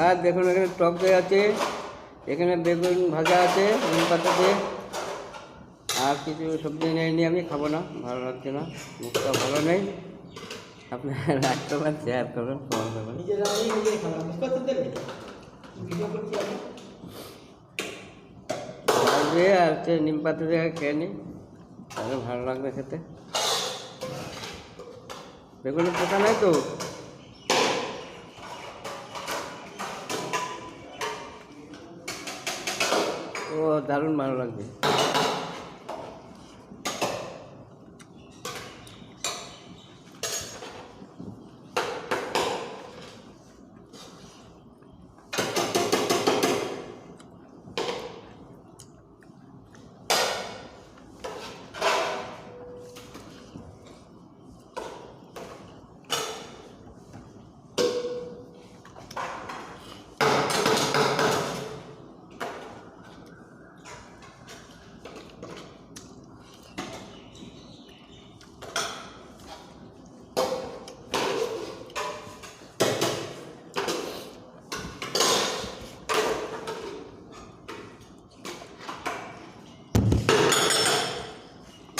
আর দেখুন এখানে টক দই আছে, এখানে বেগুন ভাজা আছে নিম পাতা দিয়ে। আর কিছু সবজি নেয়নি, আমি খাবো না, ভালো লাগছে না, মুখটা ভালো নেই। আপনার রাখতে পারেন, শেয়ার করবেন, কমেন্ট করবেন। ডাল দিয়ে আর হচ্ছে নিম পাতা দিয়ে খেয়ে নিই, তাহলে ভালো লাগবে খেতে। বেগুনের পোকা নাই তো? ও দারুণ ভালো লাগবে।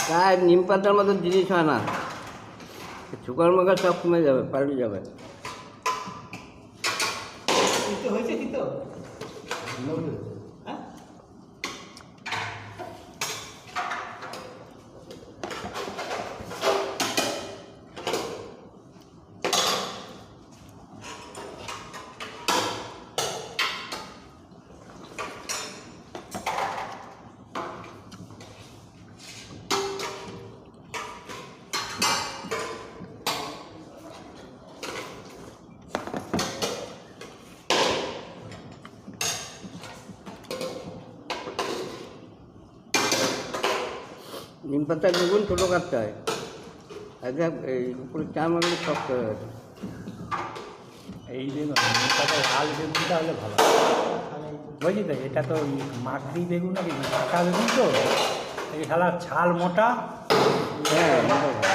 গায়ে নিম পাতার মতো জিনিস হয় না, সুগার মাগার সব কমে যাবে, পাল্টে যাবে। হয়েছে কি তো নিম পাতা বেগুন ছোটো কাটতে হয়, আচ্ছা এই উপরে চার মানে শক্ত হয়ে গেছে। এই বেগুন নিমপাতা লাল বেগুনটা হলে ভালো, বুঝলি তো? এটা তো মাগরি বেগুন নাকি কাঁচা বেগুন তো, এই শালা ছাল মোটা। হ্যাঁ।